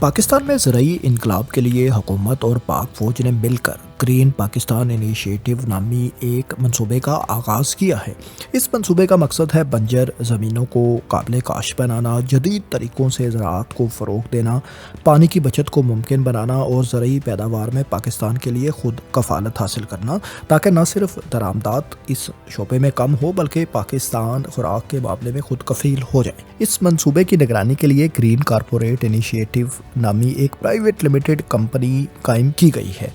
پاکستان میں زرعی انقلاب کے لیے حکومت اور پاک فوج نے مل کر گرین پاکستان انیشیٹو نامی ایک منصوبے کا آغاز کیا ہے۔ اس منصوبے کا مقصد ہے بنجر زمینوں کو قابل کاشت بنانا، جدید طریقوں سے زراعت کو فروغ دینا، پانی کی بچت کو ممکن بنانا اور زرعی پیداوار میں پاکستان کے لیے خود کفالت حاصل کرنا، تاکہ نہ صرف درآمدات اس شعبے میں کم ہو بلکہ پاکستان خوراک کے معاملے میں خود کفیل ہو جائے۔ اس منصوبے کی نگرانی کے لیے گرین کارپوریٹ انیشیٹو نامی ایک پرائیویٹ لمیٹڈ کمپنی قائم کی گئی ہے،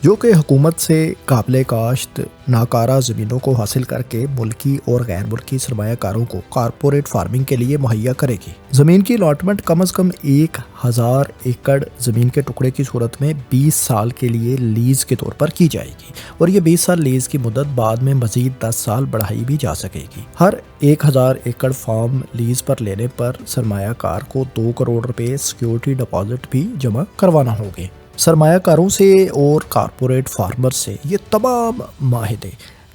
جو کہ حکومت سے قابل کاشت ناکارہ زمینوں کو حاصل کر کے ملکی اور غیر ملکی سرمایہ کاروں کو کارپوریٹ فارمنگ کے لیے مہیا کرے گی۔ زمین کی الاٹمنٹ کم از کم 1000 ایکڑ زمین کے ٹکڑے کی صورت میں 20 سال کے لیے لیز کے طور پر کی جائے گی، اور یہ 20 سال لیز کی مدت بعد میں مزید 10 سال بڑھائی بھی جا سکے گی۔ ہر 1000 ایکڑ فارم لیز پر لینے پر سرمایہ کار کو 2 کروڑ روپے سیکیورٹی ڈپازٹ بھی جمع کروانا ہوگے۔ سرمایہ کاروں سے اور کارپوریٹ فارمر سے یہ تمام معاہدے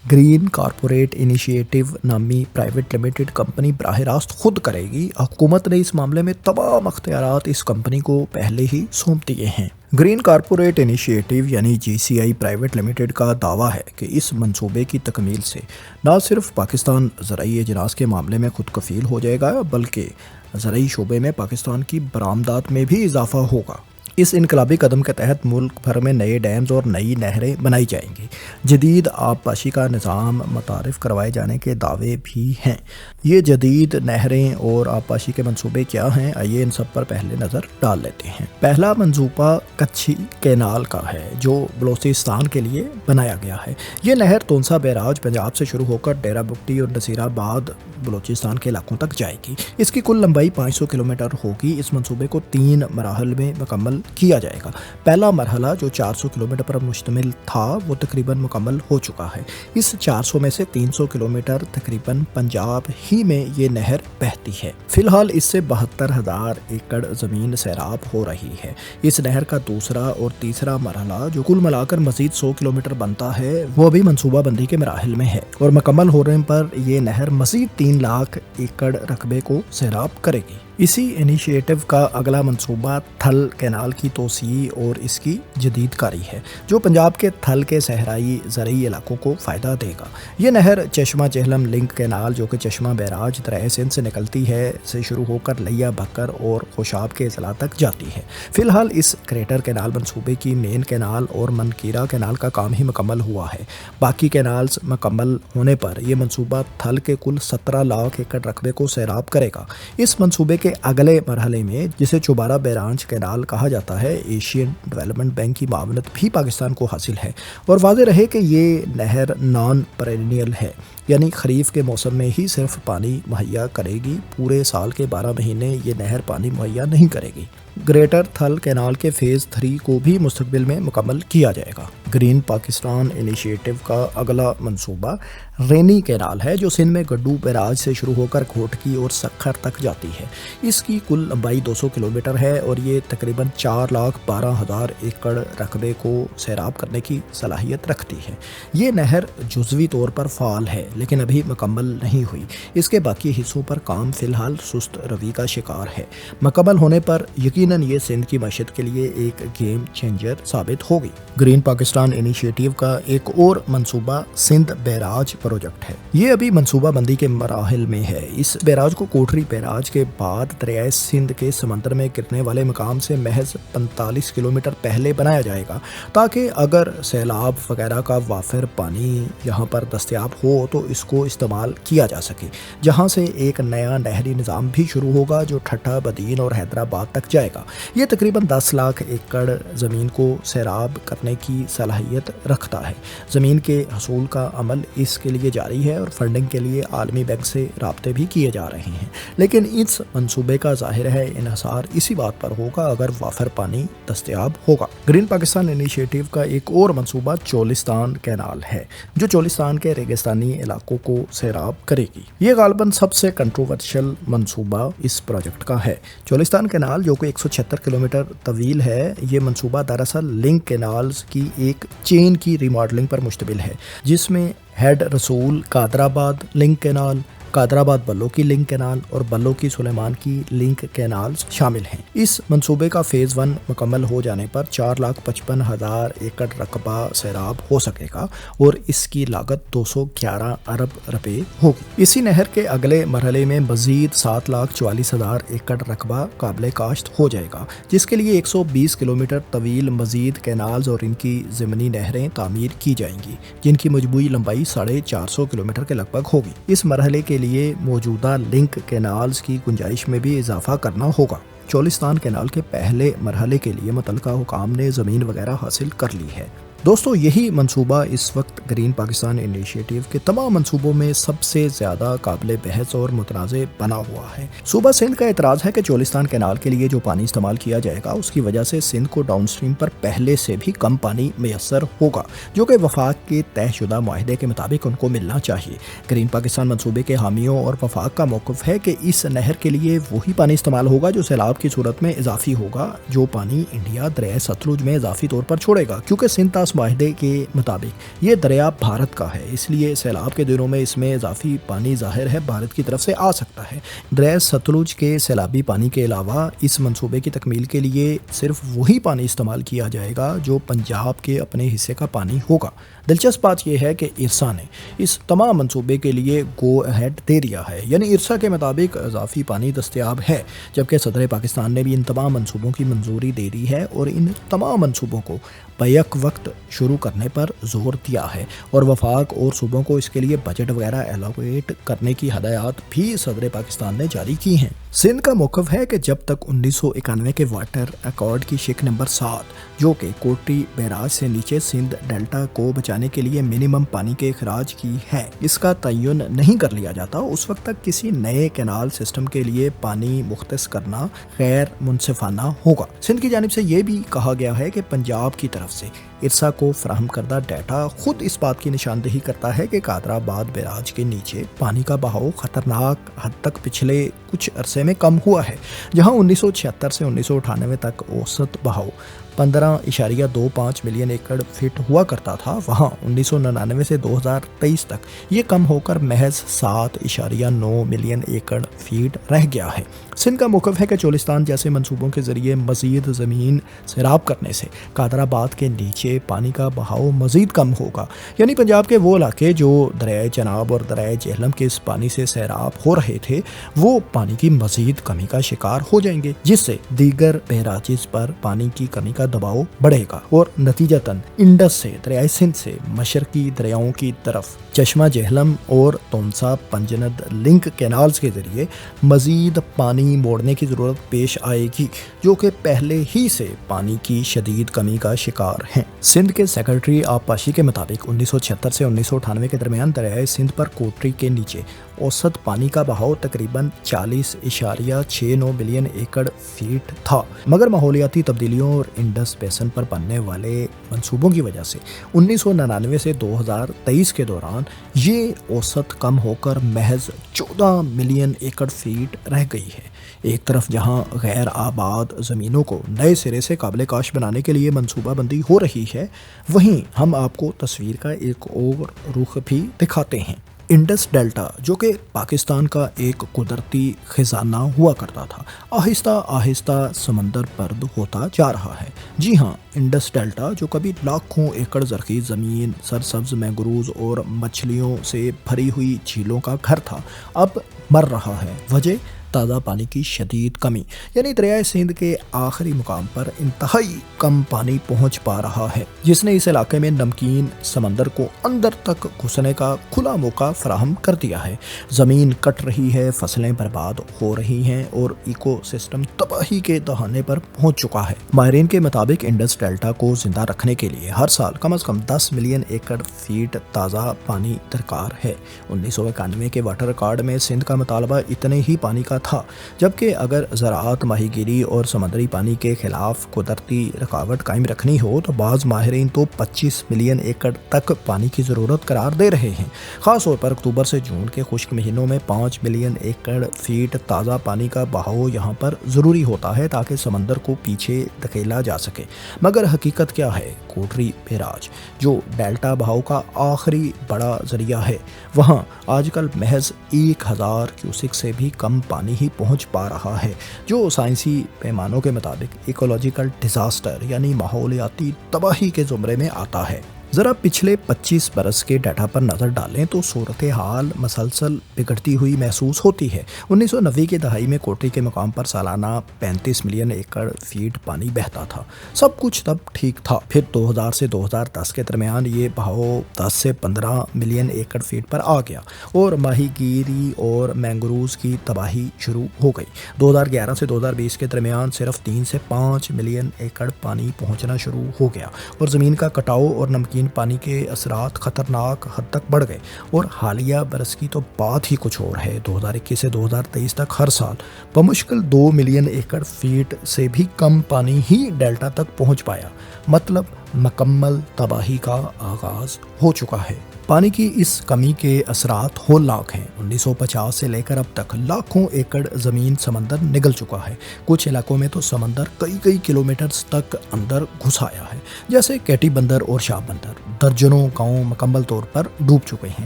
گرین کارپوریٹ انیشیٹو نامی پرائیویٹ لمیٹڈ کمپنی براہ راست خود کرے گی۔ حکومت نے اس معاملے میں تمام اختیارات اس کمپنی کو پہلے ہی سونپ دیے ہیں۔ گرین کارپوریٹ انیشیٹو یعنی GCI پرائیویٹ لمیٹڈ کا دعویٰ ہے کہ اس منصوبے کی تکمیل سے نہ صرف پاکستان زرعی اجناس کے معاملے میں خود کفیل ہو جائے گا بلکہ زرعی شعبے میں پاکستان کی برآمدات میں بھی اضافہ ہوگا۔ اس انقلابی قدم کے تحت ملک بھر میں نئے ڈیمز اور نئی نہریں بنائی جائیں گی۔ جدید آبپاشی کا نظام متعارف کروائے جانے کے دعوے بھی ہیں۔ یہ جدید نہریں اور آبپاشی کے منصوبے کیا ہیں؟ آئیے ان سب پر پہلے نظر ڈال لیتے ہیں۔ پہلا منصوبہ کچھی کینال کا ہے، جو بلوچستان کے لیے بنایا گیا ہے۔ یہ نہر تونسا بیراج پنجاب سے شروع ہو کر ڈیرہ بگٹی اور نصیر آباد بلوچستان کے علاقوں تک جائے گی۔ اس کی کل لمبائی 500 کلومیٹر ہوگی۔ اس منصوبے کو 3 مراحل میں مکمل کیا جائے گا۔ پہلا مرحلہ جو 400 کلومیٹر پر مشتمل تھا وہ تقریباً مکمل ہو چکا ہے۔ اس 400 میں سے 300 کلومیٹر تقریباً پنجاب ہی میں یہ نہر بہتی ہے۔ فی الحال اس سے 72,000 ایکڑ زمین سیراب ہو رہی ہے۔ اس نہر کا دوسرا اور تیسرا مرحلہ جو کل ملا کر مزید 100 کلومیٹر بنتا ہے وہ ابھی منصوبہ بندی کے مراحل میں ہے، اور مکمل ہونے پر یہ نہر مزید 3 لاکھ ایکڑ رقبے کو سیراب کرے گی۔ اسی انیشیٹو کا اگلا منصوبہ تھل کینال کی توسیع اور اس کی جدید کاری ہے، جو پنجاب کے تھل کے صحرائی زرعی علاقوں کو فائدہ دے گا۔ یہ نہر چشمہ چہلم لنک کینال جو کہ چشمہ بیراج دریا سندھ سے نکلتی ہے سے شروع ہو کر لیا بکر اور خوشاب کے اضلاع تک جاتی ہے۔ فی الحال اس گریٹر کینال منصوبے کی مین کینال اور منکیرا کینال کا کام ہی مکمل ہوا ہے۔ باقی کینالز مکمل ہونے پر یہ منصوبہ تھل کے کل 17 لاکھ ایکڑ رقبے کو سیراب کرے گا۔ اس منصوبے کے اگلے مرحلے میں جسے چوبارہ بیرانچ کینال کہا جاتا ہے، ایشین ڈیولپمنٹ بینک کی معاونت بھی پاکستان کو حاصل ہے، اور واضح رہے کہ یہ نہر نان پیرینیل ہے، یعنی خریف کے موسم میں ہی صرف پانی مہیا کرے گی، پورے سال کے 12 مہینے یہ نہر پانی مہیا نہیں کرے گی۔ گریٹر تھل کینال کے فیز 3 کو بھی مستقبل میں مکمل کیا جائے گا۔ گرین پاکستان انیشیٹو کا اگلا منصوبہ رینی کینال ہے، جو سندھ میں گڈو بیراج سے شروع ہو کر گھوٹکی اور سکھر تک جاتی ہے۔ اس کی کل لمبائی 200 کلومیٹر ہے اور یہ تقریباً 4,12,000 ایکڑ رقبے کو سیراب کرنے کی صلاحیت رکھتی ہے۔ یہ نہر جزوی طور پر فعال ہے لیکن ابھی مکمل نہیں ہوئی۔ اس کے باقی حصوں پر کام فی الحال سست روی کا شکار ہے۔ مکمل ہونے پر یقیناً یہ سندھ کی معیشت کے لیے ایک گیم چینجر ثابت ہوگی۔ گرین پاکستان انیشیٹو کا ایک اور منصوبہ سندھ بیراج پروجیکٹ ہے۔ یہ ابھی منصوبہ بندی کے مراحل میں ہے۔ اس بیراج کو کوٹری بیراج کے بعد دریائے سندھ کے سمندر میں گرنے والے مقام سے محض 45 کلومیٹر پہلے بنایا جائے گا، تاکہ اگر سیلاب وغیرہ کا وافر پانی یہاں پر دستیاب ہو تو اس کو استعمال کیا جا سکے، جہاں سے ایک نیا نہری نظام بھی شروع ہوگا جو ٹھٹھہ بدین اور حیدرآباد تک جائے گا۔ یہ تقریباً 10 لاکھ ایکڑ زمین کو سیراب کرنے کی صلاحیت رکھتا ہے۔ زمین کے حصول کا عمل اس کے لیے جاری ہے اور فنڈنگ کے لیے عالمی بینک سے رابطے بھی کیے جا رہے ہیں، لیکن اس منصوبے کا ظاہر ہے انحصار اسی بات پر ہوگا اگر وافر پانی دستیاب ہوگا۔ گرین پاکستان انیشیٹو کا ایک اور منصوبہ چولستان کینال ہے، جو چولستان کے ریگستانی علاقوں کو سیراب کرے گی۔ یہ غالباً سب سے کنٹروورشل منصوبہ اس پروجیکٹ کا ہے۔ چولستان کینال جو کہ 176 کلومیٹر طویل ہے، یہ منصوبہ دراصل لنک کینالز کی ایک چین کی ریماڈلنگ پر مشتمل ہے، جس میں ہیڈ رسول قادر آباد لنک کینال، قادر آباد بلو کی لنک کینال اور بلو کی سلیمان کی لنک کینالز شامل ہیں۔ اس منصوبے کا فیز 1 مکمل ہو جانے پر 4,55,000 ایکڑ رقبہ سیراب ہو سکے گا اور اس کی لاگت 211 ارب روپے ہوگی۔ اسی نہر کے اگلے مرحلے میں مزید 7,44,000 ایکڑ رقبہ قابل کاشت ہو جائے گا، جس کے لیے 120 کلومیٹر طویل مزید کینالز اور ان کی ضمنی نہریں تعمیر کی جائیں گی، جن کی مجموعی لمبائی 450 کلومیٹر کے لگ بھگ ہوگی۔ اس مرحلے کے لیے موجودہ لنک کینالز کی گنجائش میں بھی اضافہ کرنا ہوگا۔ چولستان کینال کے پہلے مرحلے کے لیے متعلقہ حکام نے زمین وغیرہ حاصل کر لی ہے۔ دوستو، یہی منصوبہ اس وقت گرین پاکستان انیشیٹو کے تمام منصوبوں میں سب سے زیادہ قابل بحث اور متنازع بنا ہوا ہے۔ صوبہ سندھ کا اعتراض ہے کہ چولستان کینال کے لیے جو پانی استعمال کیا جائے گا اس کی وجہ سے سندھ کو ڈاؤن سٹریم پر پہلے سے بھی کم پانی میسر ہوگا، جو کہ وفاق کے طے شدہ معاہدے کے مطابق ان کو ملنا چاہیے۔ گرین پاکستان منصوبے کے حامیوں اور وفاق کا موقف ہے کہ اس نہر کے لیے وہی پانی استعمال ہوگا جو سیلاب کی صورت میں اضافی ہوگا، جو پانی انڈیا دریائے ستلج میں اضافی طور پر چھوڑے گا، کیونکہ سندھ معاہدے کے مطابق یہ دریا بھارت کا ہے، اس لیے سیلاب کے دنوں میں اس میں اضافی پانی ظاہر ہے بھارت کی طرف سے آ سکتا ہے۔ دریائے ستلج کے سیلابی پانی کے علاوہ اس منصوبے کی تکمیل کے لیے صرف وہی پانی استعمال کیا جائے گا جو پنجاب کے اپنے حصے کا پانی ہوگا۔ دلچسپ بات یہ ہے کہ ارسا نے اس تمام منصوبے کے لیے گو اہیڈ دے دیا ہے، یعنی ارسا کے مطابق اضافی پانی دستیاب ہے، جبکہ صدر پاکستان نے بھی ان تمام منصوبوں کی منظوری دے دی ہے اور ان تمام منصوبوں کو بیک وقت شروع کرنے پر زور دیا ہے، اور وفاق اور صوبوں کو اس کے لیے بجٹ وغیرہ ایلوکیٹ کرنے کی ہدایات بھی صدر پاکستان نے جاری کی ہیں۔ سندھ کا موقف ہے کہ جب تک 1991 کے واٹر ایکارڈ کی شق نمبر 7 جو کہ کوٹری بیراج سے نیچے سندھ ڈیلٹا کو بچانے کے لیے منیمم پانی کے اخراج کی ہے، اس کا تعین نہیں کر لیا جاتا، اس وقت تک کسی نئے کینال سسٹم کے لیے پانی مختص کرنا غیر منصفانہ ہوگا۔ سندھ کی جانب سے یہ بھی کہا گیا ہے کہ پنجاب کی طرف سے ارسا کو فراہم کردہ ڈیٹا خود اس بات کی نشاندہی کرتا ہے کہ قادر آباد بیراج کے نیچے پانی کا بہاؤ خطرناک حد تک پچھلے کچھ عرصے میں کم ہوا ہے۔ جہاں 1976 سے 1998 تک اوسط بہاؤ 15.25 ملین ایکڑ فٹ ہوا کرتا تھا، وہاں 1999 سے 2023 تک یہ کم ہو کر محض 7.9 ملین ایکڑ فٹ رہ گیا ہے۔ سندھ کا موقف ہے کہ چولستان جیسے منصوبوں کے ذریعے مزید زمین سیراب کرنے سے قادر آباد کے نیچے پانی کا بہاؤ مزید کم ہوگا، یعنی پنجاب کے وہ علاقے جو دریائے چناب اور دریائے جہلم کے اس پانی سے سیراب ہو رہے تھے وہ پانی کی مزید کمی کا شکار ہو جائیں گے، جس سے دیگر بیراجز پر پانی کی کمی کا دباؤ بڑھے گا اور نتیجتاً انڈس سے دریائے سندھ سے مشرقی دریاؤں کی طرف چشمہ جہلم اور تونسا پنجند لنک کینالز کے ذریعے مزید پانی موڑنے کی ضرورت پیش آئے گی، جو کہ پہلے ہی سے پانی کی شدید کمی کا شکار ہیں۔ سندھ کے سیکرٹری آبپاشی کے مطابق 1976 سے 1998 کے درمیان دریائے سندھ پر کوٹری کے نیچے اوسط پانی کا بہاؤ تقریباً 40.69 ملین ایکڑ فٹ تھا، مگر ماحولیاتی تبدیلیوں اور انڈس بیسن پر بننے والے منصوبوں کی وجہ سے 1999 سے 2023 کے دوران یہ اوسط کم ہو کر محض 14 ملین ایکڑ فٹ رہ گئی ہے۔ ایک طرف جہاں غیر آباد زمینوں کو نئے سرے سے قابل کاشت بنانے کے لیے منصوبہ بندی ہو رہی ہے، وہیں ہم آپ کو تصویر کا ایک اور رخ بھی دکھاتے ہیں۔ انڈس ڈیلٹا جو کہ پاکستان کا ایک قدرتی خزانہ ہوا کرتا تھا، آہستہ آہستہ سمندر پرد ہوتا جا رہا ہے۔ جی ہاں، انڈس ڈیلٹا جو کبھی لاکھوں ایکڑ زرخیز زمین، سرسبز مینگروز اور مچھلیوں سے بھری ہوئی جھیلوں کا گھر تھا، اب مر رہا ہے۔ وجہ تازہ پانی کی شدید کمی، یعنی دریائے سندھ کے آخری مقام پر انتہائی کم پانی پہنچ پا رہا ہے، جس نے اس علاقے میں نمکین سمندر کو اندر تک گھسنے کا کھلا موقع فراہم کر دیا ہے۔ زمین کٹ رہی ہے، فصلیں برباد ہو رہی ہیں اور ایکو سسٹم تباہی کے دہانے پر پہنچ چکا ہے۔ ماہرین کے مطابق انڈس ڈیلٹا کو زندہ رکھنے کے لیے ہر سال کم از کم 10 ملین ایکڑ فٹ تازہ پانی درکار ہے۔ 1991 کے واٹر ریکارڈ میں سندھ کا مطالبہ اتنے ہی پانی کا کا تھا، جبکہ اگر زراعت، ماہی گیری اور سمندری پانی کے خلاف قدرتی رکاوٹ قائم رکھنی ہو تو بعض ماہرین تو 25 ملین ایکڑ تک پانی کی ضرورت قرار دے رہے ہیں۔ خاص طور پر اکتوبر سے جون کے خشک مہینوں میں 5 ملین ایکڑ فیٹ تازہ پانی کا بہاؤ یہاں پر ضروری ہوتا ہے تاکہ سمندر کو پیچھے دھکیلا جا سکے۔ مگر حقیقت کیا ہے؟ کوٹری بیراج، جو ڈیلٹا بہاؤ کا آخری بڑا ذریعہ ہے، وہاں آج کل محض 1000 کیوسک سے بھی کم پانی ہی پہنچ پا رہا ہے، جو سائنسی پیمانوں کے مطابق ایکولوجیکل ڈیزاسٹر یعنی ماحولیاتی تباہی کے زمرے میں آتا ہے۔ ذرا پچھلے 25 برس کے ڈیٹا پر نظر ڈالیں تو صورتحال مسلسل بگڑتی ہوئی محسوس ہوتی ہے۔ 1990 کی دہائی میں کوٹری کے مقام پر سالانہ 35 ملین ایکڑ فیٹ پانی بہتا تھا۔ سب کچھ تب ٹھیک تھا۔ پھر 2000 سے 2010 کے درمیان یہ بہاؤ 10 سے 15 ملین ایکڑ فیٹ پر آ گیا اور ماہی گیری اور مینگروز کی تباہی شروع ہو گئی۔ 2011 سے 2020 کے درمیان صرف 3 سے 5 ملین ایکڑ پانی پہنچنا شروع ہو گیا اور زمین کا کٹاؤ اور نمکین پانی کے اثرات خطرناک حد تک بڑھ گئے۔ اور حالیہ برس کی تو بات ہی کچھ اور ہے۔ 2021 سے 2023 تک ہر سال بمشکل 2 ملین ایکڑ فیٹ سے بھی کم پانی ہی ڈیلٹا تک پہنچ پایا۔ مطلب مکمل تباہی کا آغاز ہو چکا ہے۔ پانی کی اس کمی کے اثرات ہولناک ہیں۔ 1950 سے لے کر اب تک لاکھوں ایکڑ زمین سمندر نگل چکا ہے۔ کچھ علاقوں میں تو سمندر کئی کلومیٹرز تک اندر گھس آیا ہے، جیسے کیٹی بندر اور شاہ بندر۔ درجنوں گاؤں مکمل طور پر ڈوب چکے ہیں۔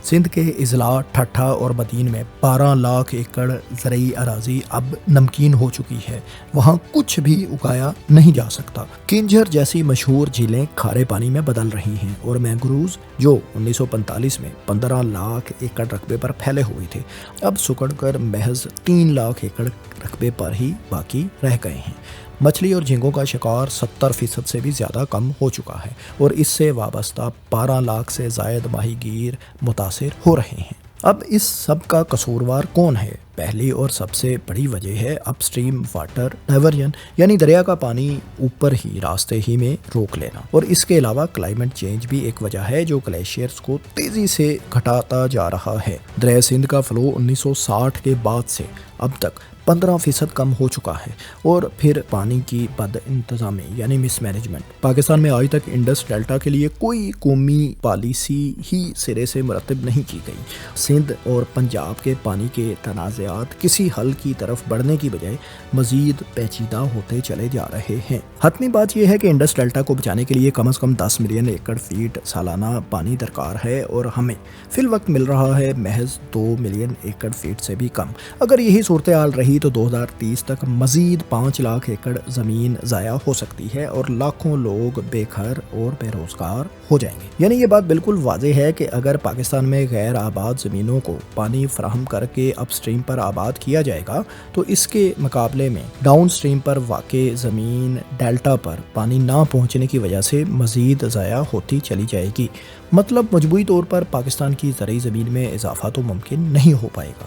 سندھ کے اضلاع ٹھٹھا اور بدین میں 12 لاکھ ایکڑ زرعی اراضی اب نمکین ہو چکی ہے، وہاں کچھ بھی اگایا نہیں جا سکتا۔ کنجھر جیسی مشہور جھیلیں کھارے پانی میں بدل رہی ہیں اور مینگروز جو 1945 میں 15 لاکھ ایکڑ رقبے پر پھیلے ہوئے تھے، اب سکڑ کر محض 3 لاکھ ایکڑ رقبے پر ہی باقی رہ گئے ہیں۔ مچھلی اور جھینگوں کا شکار 70% سے بھی زیادہ کم ہو چکا ہے اور اس سے وابستہ 12 لاکھ سے زائد ماہی گیر متاثر ہو رہے ہیں۔ اب اس سب کا قصوروار کون ہے؟ پہلی اور سب سے بڑی وجہ ہے اپ اسٹریم واٹر ڈائیورژن، یعنی دریا کا پانی اوپر ہی راستے ہی میں روک لینا۔ اور اس کے علاوہ کلائمیٹ چینج بھی ایک وجہ ہے جو گلیشیئرز کو تیزی سے گھٹاتا جا رہا ہے۔ دریائے سندھ کا فلو 1960 کے بعد سے اب تک 15% کم ہو چکا ہے۔ اور پھر پانی کی بد انتظامی یعنی مس مینجمنٹ۔ پاکستان میں آج تک انڈس ڈیلٹا کے لیے کوئی قومی پالیسی ہی سرے سے مرتب نہیں کی گئی۔ سندھ اور پنجاب کے پانی کے تنازعات کسی حل کی طرف بڑھنے کی بجائے مزید پیچیدہ ہوتے چلے جا رہے ہیں۔ حتمی بات یہ ہے کہ انڈس ڈیلٹا کو بچانے کے لیے کم از کم 10 ملین ایکڑ فیٹ سالانہ پانی درکار ہے اور ہمیں فی الوقت مل رہا ہے محض 2 ملین ایکڑ فیٹ سے بھی کم۔ اگر یہی صورتحال رہی تو 2030 تک مزید 5 لاکھ ایکڑ زمین ضائع ہو سکتی ہے اور لاکھوں لوگ بے گھر اور بے روزگار ہو جائیں گے۔ یعنی یہ بات بالکل واضح ہے کہ اگر پاکستان میں غیر آباد زمینوں کو پانی فراہم کر کے اپ اسٹریم پر آباد کیا جائے گا تو اس کے مقابلے میں ڈاؤن اسٹریم پر واقع زمین ڈیلٹا پر پانی نہ پہنچنے کی وجہ سے مزید ضائع ہوتی چلی جائے گی۔ مطلب مجموعی طور پر پاکستان کی زرعی زمین میں اضافہ تو ممکن نہیں ہو پائے گا۔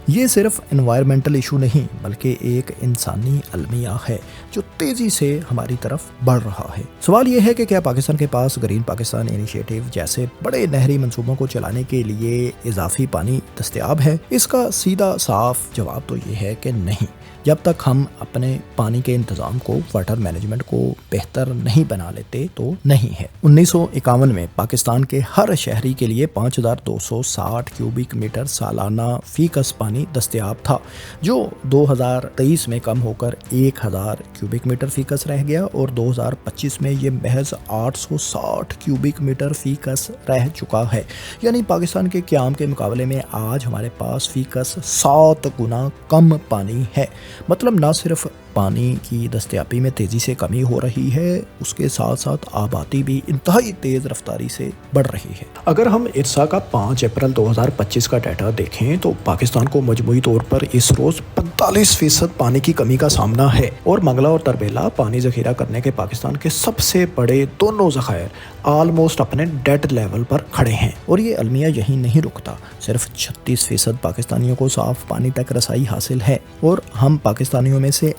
یہ صرف انوائرمنٹل ایشو نہیں بلکہ ایک انسانی المیہ ہے جو تیزی سے ہماری طرف بڑھ رہا ہے۔ سوال یہ ہے کہ کیا پاکستان کے پاس گرین پاکستان انیشیٹو جیسے بڑے نہری منصوبوں کو چلانے کے لیے اضافی پانی دستیاب ہے؟ اس کا سیدھا صاف جواب تو یہ ہے کہ نہیں۔ جب تک ہم اپنے پانی کے انتظام کو، واٹر مینجمنٹ کو بہتر نہیں بنا لیتے تو نہیں ہے۔ 1951 میں پاکستان کے ہر شہری کے لیے 5260 کیوبک میٹر سالانہ فی کس پانی دستیاب تھا، جو 2023 میں کم ہو کر 1000 کیوبک میٹر فی کس رہ گیا اور 2025 میں یہ محض 860 کیوبک میٹر فی کس رہ چکا ہے۔ یعنی پاکستان کے قیام کے مقابلے میں آج ہمارے پاس فی کس 7 گنا کم پانی ہے۔ مطلب نہ صرف پانی کی دستیابی میں تیزی سے کمی ہو رہی ہے، اس کے ساتھ ساتھ آبادی بھی انتہائی تیز رفتاری سے بڑھ رہی ہے۔ اگر ہم ارسا کا 5 اپریل 2025 کا ڈیٹا دیکھیں تو پاکستان کو مجموعی طور پر اس روز 45% پانی کی کمی کا سامنا ہے اور منگلا اور تربیلا پانی ذخیرہ کرنے کے پاکستان کے سب سے بڑے دونوں ذخائر آلموسٹ اپنے ڈیڈ لیول پر کھڑے ہیں۔ اور یہ المیہ یہیں نہیں رکتا، صرف 36% پاکستانیوں کو صاف پانی تک رسائی حاصل ہے اور ہم پاکستانیوں میں سے